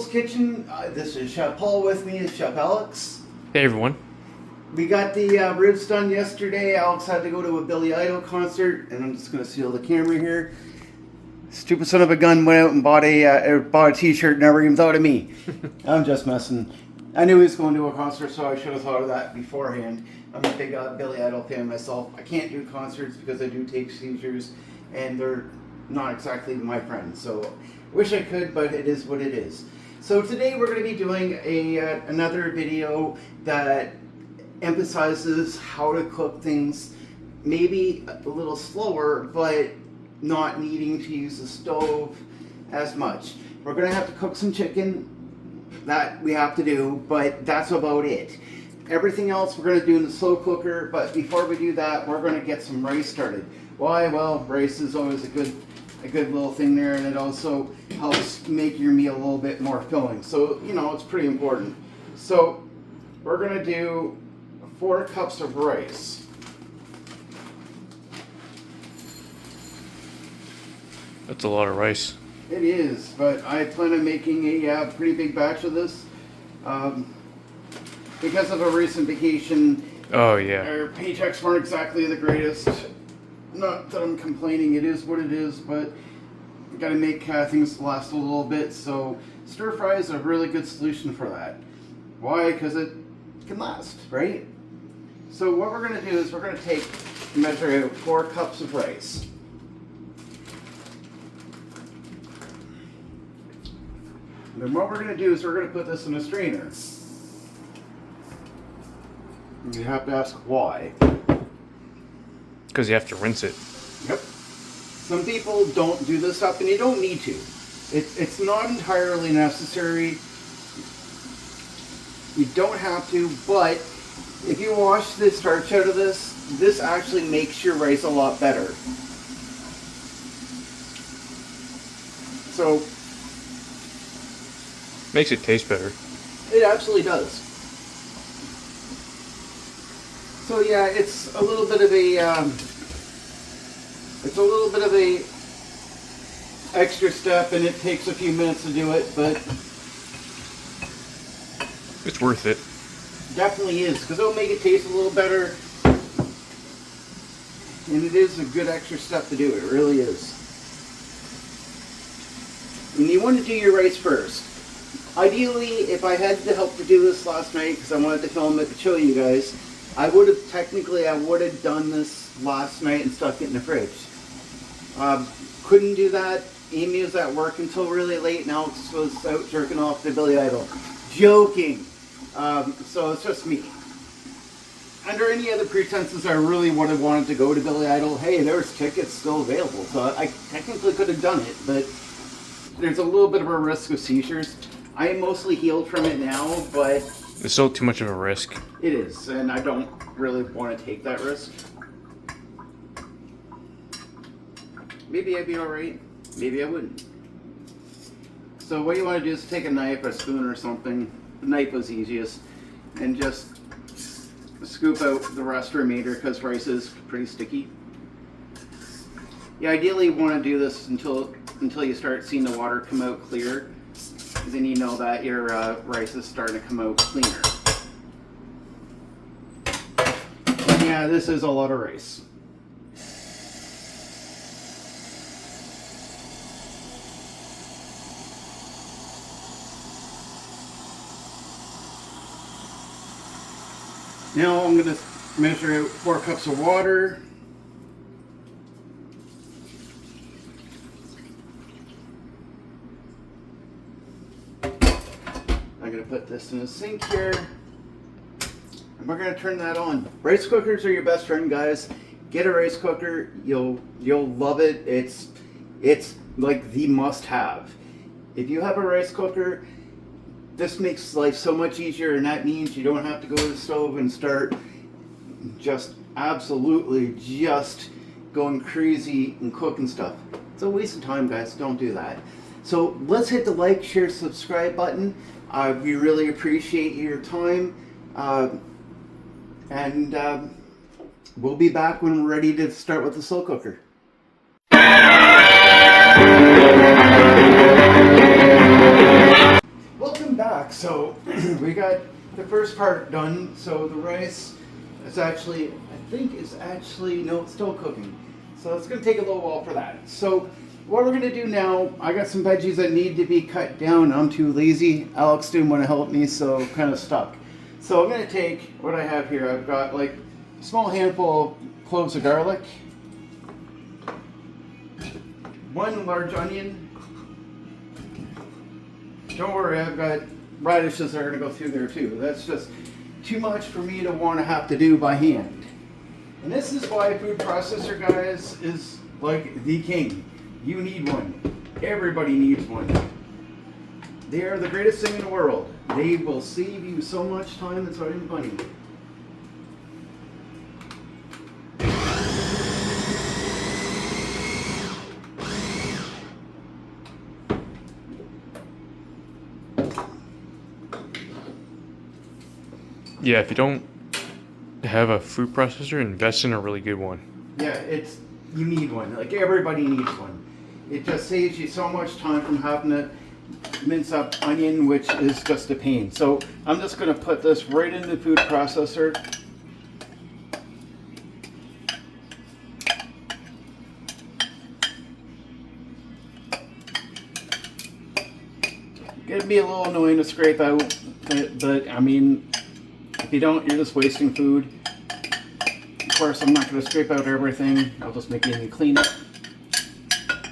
Kitchen. This is Chef Paul. With me is Chef Alex. Hey everyone. We got the ribs done yesterday. Alex had to go to a Billy Idol concert, and I'm just going to seal the camera here. Stupid son of a gun went out and bought a t-shirt, never even thought of me. I'm just messing. I knew he was going to a concert, so I should have thought of that beforehand. I'm a big Billy Idol fan myself. I can't do concerts because I do take seizures, and they're not exactly my friends. So, wish I could, but it is what it is. So today we're going to be doing another video that emphasizes how to cook things maybe a little slower, but not needing to use the stove as much. We're going to have to cook some chicken. That we have to do, but that's about it. Everything else we're going to do in the slow cooker, but before we do that, we're going to get some rice started. Why? Well, rice is always a good little thing there, and it also helps make your meal a little bit more filling. So, you know, it's pretty important. So, we're going to do 4 cups of rice. That's a lot of rice. It is, but I plan on making a pretty big batch of this. Because of a recent vacation, Oh yeah. our paychecks weren't exactly the greatest. Not that I'm complaining, it is what it is, but you gotta make things last a little bit, so stir fry is a really good solution for that. Why? Because it can last, right? So what we're gonna do is we're gonna measure out 4 cups of rice. And then what we're going to do is we're going to put this in a strainer. You have to ask why. Because you have to rinse it. Yep. Some people don't do this stuff, and you don't need to. It's not entirely necessary. You don't have to, but if you wash the starch out of this actually makes your rice a lot better. So, makes it taste better. it absolutely does. So yeah, it's a little bit of a extra step, and it takes a few minutes to do it, but It's worth it. definitely is, because it'll make it taste a little better, and it is a good extra step to do. It really is. And you want to do your rice first. Ideally, if I had the help to do this last night, because I wanted to film it to show you guys, I would have done this last night and stuck it in the fridge. Couldn't do that. Amy was at work until really late, and Alex was out jerking off to Billy Idol. Joking. So it's just me. Under any other pretenses, I really would have wanted to go to Billy Idol. Hey, there's tickets still available, so I technically could have done it, but there's a little bit of a risk of seizures. I am mostly healed from it now, but It's still too much of a risk. it is, and I don't really want to take that risk. Maybe I'd be alright, maybe I wouldn't. So what you want to do is take a knife or a spoon or something, the knife was easiest, and just scoop out the rest remainder, because rice is pretty sticky. You ideally want to do this until you start seeing the water come out clear, because then you know that your rice is starting to come out cleaner. And yeah, this is a lot of rice. Now I'm going to measure out 4 cups of water. I'm going to put this in the sink here, and we're going to turn that on. Rice cookers are your best friend, guys. Get a rice cooker. You'll love it. It's like the must-have. If you have a rice cooker, this makes life so much easier, and that means you don't have to go to the stove and start just going crazy and cooking stuff. It's a waste of time, guys. Don't do that. So let's hit the like, share, subscribe button. We really appreciate your time. And we'll be back when we're ready to start with the slow cooker. we got the first part done. So the rice is actually, I think it's actually, no, it's still cooking. So it's going to take a little while for that. So what we're going to do now, I got some veggies that need to be cut down. I'm too lazy. Alex didn't want to help me, so kind of stuck. So I'm going to take what I have here. I've got like a small handful of cloves of garlic, 1 large onion. Don't worry, I've got radishes that are going to go through there too. That's just too much for me to want to have to do by hand. And this is why a food processor, guys, is like the king. You need one. Everybody needs one. They are the greatest thing in the world. They will save you so much time, it's not even funny. Yeah, if you don't have a food processor, invest in a really good one. Yeah, you need one. Like everybody needs one. It just saves you so much time from having to mince up onion, which is just a pain. So I'm just going to put this right in the food processor. It'd be a little annoying to scrape out, but I mean, if you don't, you're just wasting food. Of course, I'm not going to scrape out everything. I'll just make it clean it.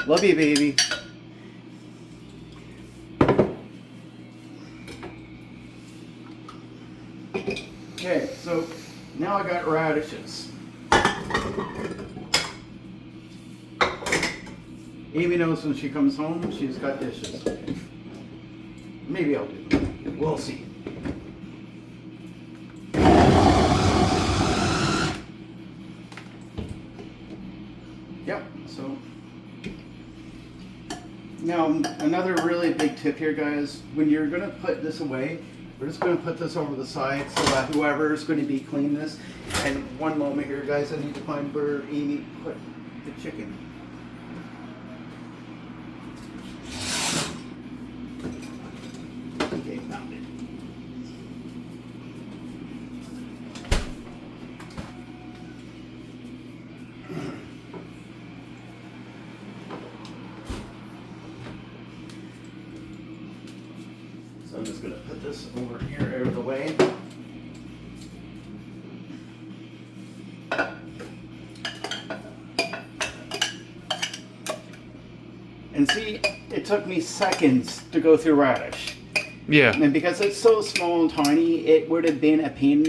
Love you, baby. Okay, so now I got radishes. Amy knows when she comes home, she's got dishes. Maybe I'll do. We'll see. Yep, so now another really big tip here, guys, when you're going to put this away, we're just going to put this over the side so that whoever is going to be cleaning this, and one moment here, guys, I need to find where Amy put the chicken. Okay, found it. So I'm just going to put this over here out of the way. And see, it took me seconds to go through radish. Yeah. And because it's so small and tiny, it would have been a pain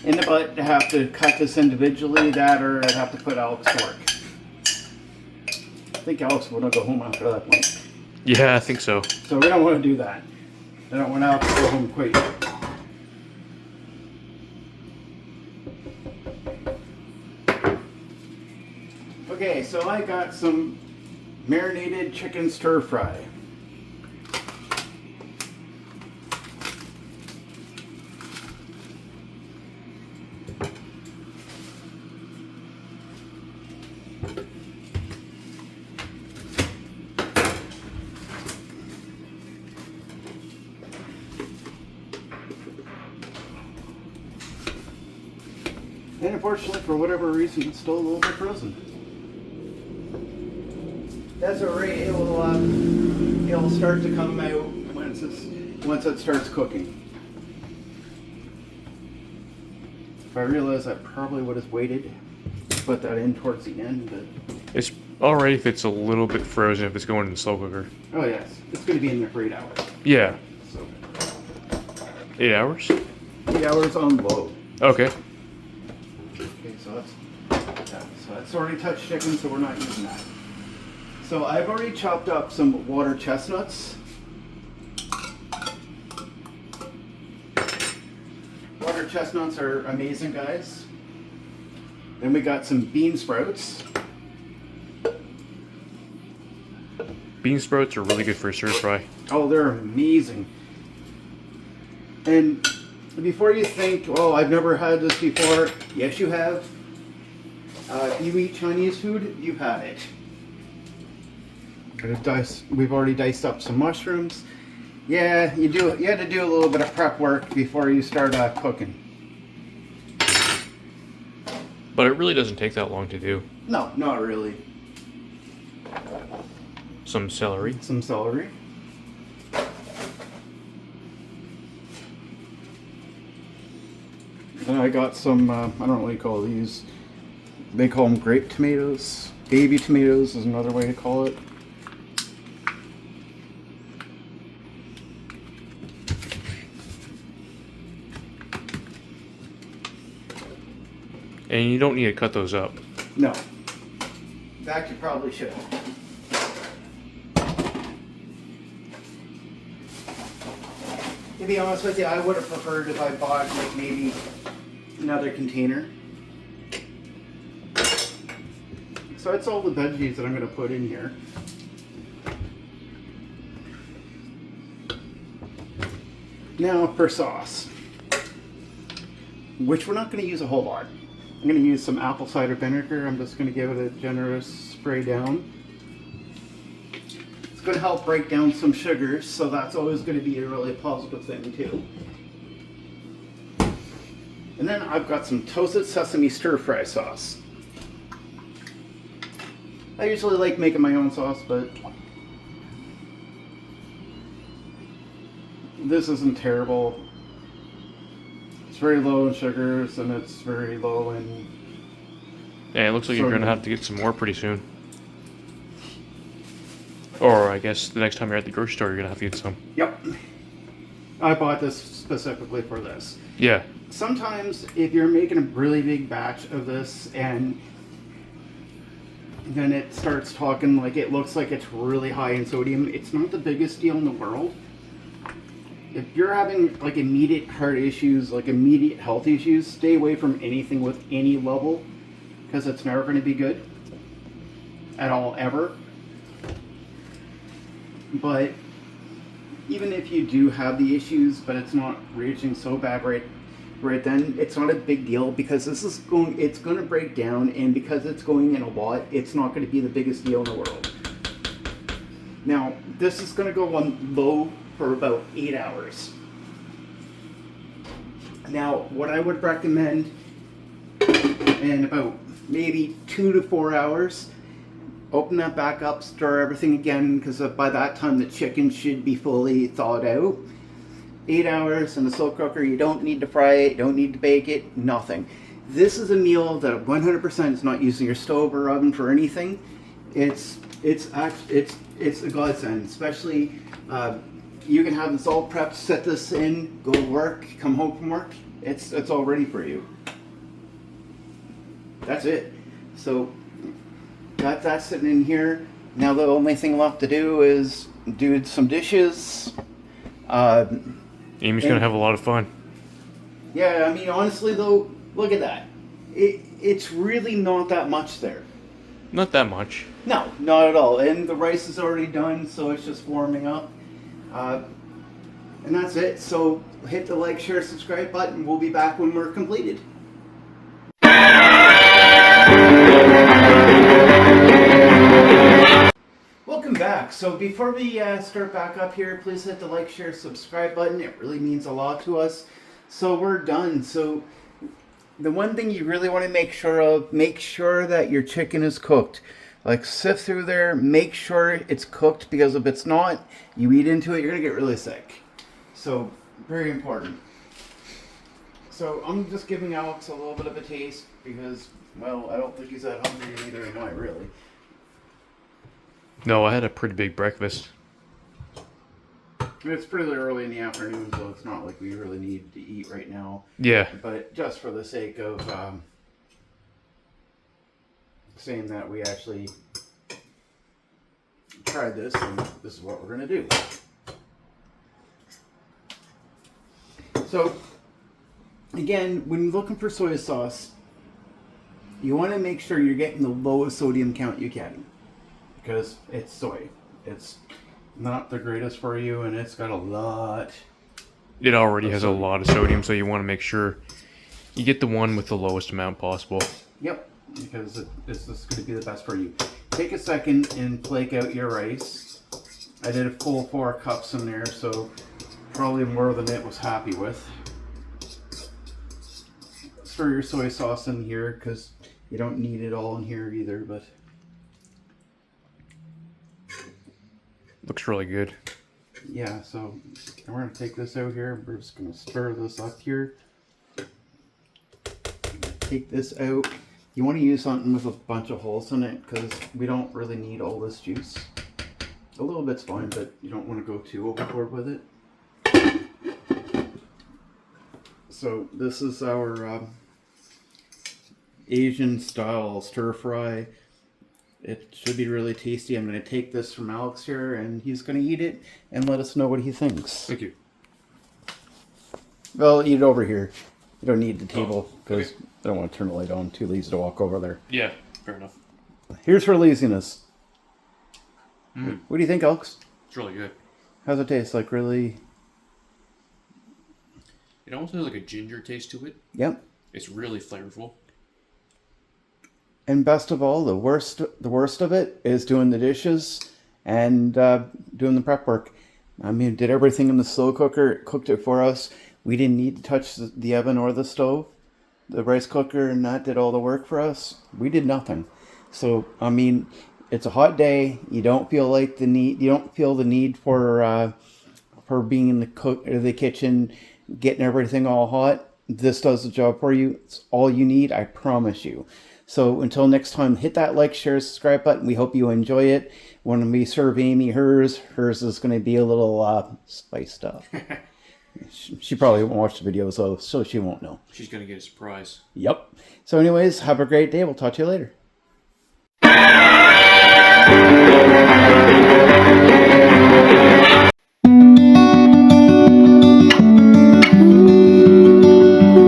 in the butt to have to cut this individually, that or I'd have to put Alex to work. I think Alex would go home after that point. Yeah, I think so. So we don't want to do that. I don't want Alex to go home quick. Okay, so I got some marinated chicken stir fry. And unfortunately, for whatever reason, it's still a little bit frozen. That's alright. It'll start to come out once it starts cooking. If I realized I probably would have waited to put that in towards the end, but It's alright if it's a little bit frozen if it's going in the slow cooker. oh yes, it's going to be in there for 8 hours. Yeah. So 8 hours? 8 hours on low. Okay. Okay, so that's already touched chicken, so we're not using that. So I've already chopped up some water chestnuts. Water chestnuts are amazing, guys. Then we got some bean sprouts. Bean sprouts are really good for a stir fry. Oh, they're amazing. And before you think, oh, I've never had this before, yes, you have. You eat Chinese food, you've had it. We've already diced up some mushrooms. Yeah, you had to do a little bit of prep work before you start cooking. But it really doesn't take that long to do. No, not really. Some celery. Some celery. And I got some, I don't know what you call these. They call them grape tomatoes. Baby tomatoes is another way to call it. And you don't need to cut those up. No. In fact, you probably should. To be honest with you, I would have preferred if I bought like maybe another container. So that's all the veggies that I'm going to put in here. Now for sauce, which we're not going to use a whole lot. I'm going to use some apple cider vinegar. I'm just going to give it a generous spray down. It's going to help break down some sugars, so that's always going to be a really positive thing too. And then I've got some toasted sesame stir fry sauce. I usually like making my own sauce, but this isn't terrible. It's very low in sugars and it's very low in... Yeah, it looks like you're going to have to get some more pretty soon. Or I guess the next time you're at the grocery store, you're going to have to get some. Yep. I bought this specifically for this. Yeah. Sometimes if you're making a really big batch of this and then it starts talking like it looks like it's really high in sodium, it's not the biggest deal in the world. If you're having like immediate heart issues, like immediate health issues, stay away from anything with any level because it's never going to be good at all, ever. But even if you do have the issues, but it's not reaching so bad right then, it's not a big deal because it's going to break down, and because it's going in a lot, it's not going to be the biggest deal in the world. Now, this is going to go on low for about 8 hours. Now, what I would recommend in about maybe 2 to 4 hours, open that back up, stir everything again, because by that time the chicken should be fully thawed out. 8 hours in the slow cooker. You don't need to fry it, you don't need to bake it, nothing. This is a meal that 100% is not using your stove or oven for anything. It's a godsend, especially you can have this all prepped, set this in, go to work, come home from work. It's all ready for you. That's it. So got that sitting in here. Now the only thing left to do is do some dishes. Amy's gonna have a lot of fun. Yeah, I mean, honestly though, look at that. It's really not that much there. Not that much. No, not at all. And the rice is already done, so it's just warming up. And that's it. So hit the like, share, subscribe button. We'll be back when we're completed. Welcome back. So before we start back up here, please hit the like, share, subscribe button. It really means a lot to us. So we're done. So the one thing you really want to make sure that your chicken is cooked. Like, sift through there, make sure it's cooked, because if it's not, you eat into it, you're going to get really sick. So, very important. So, I'm just giving Alex a little bit of a taste because, well, I don't think he's that hungry, neither am I, really. No, I had a pretty big breakfast. It's pretty early in the afternoon, so it's not like we really need to eat right now. Yeah. But just for the sake of saying that we actually tried this, and this is what we're going to do. So, again, when you're looking for soy sauce, you want to make sure you're getting the lowest sodium count you can, because it's soy. It's not the greatest for you, and it's got a lot. It already has a lot of sodium, so you want to make sure you get the one with the lowest amount possible. Yep, because it's just going to be the best for you. Take a second and flake out your rice. I did a full 4 cups in there, so probably more than it was happy with. Stir your soy sauce in here because you don't need it all in here either, but Looks really good. yeah, so we're going to take this out here. We're just going to stir this up here. Take this out. You want to use something with a bunch of holes in it because we don't really need all this juice. A little bit's fine, but you don't want to go too overboard with it. So this is our Asian style stir fry. It should be really tasty. I'm going to take this from Alex here and he's going to eat it and let us know what he thinks. Thank you. Well, eat it over here. You don't need the table because okay. I don't want to turn the light on. Too lazy to walk over there. Yeah, fair enough. Here's for laziness. What do you think, Alex? It's really good. How's it taste? Like really? It almost has like a ginger taste to it. Yep. It's really flavorful. And best of all, the worst of it is doing the dishes and doing the prep work. I mean, did everything in the slow cooker. It cooked it for us. We didn't need to touch the oven or the stove. The rice cooker and that did all the work for us. We did nothing. So I mean, it's a hot day. You don't feel like the need. You don't feel the need for being in the kitchen, getting everything all hot. This does the job for you. It's all you need. I promise you. So until next time, hit that like, share, subscribe button. We hope you enjoy it. When we serve Amy hers is going to be a little spiced up. She probably won't watch the videos though, so she won't know. She's going to get a surprise. Yep. So anyways, have a great day. We'll talk to you later.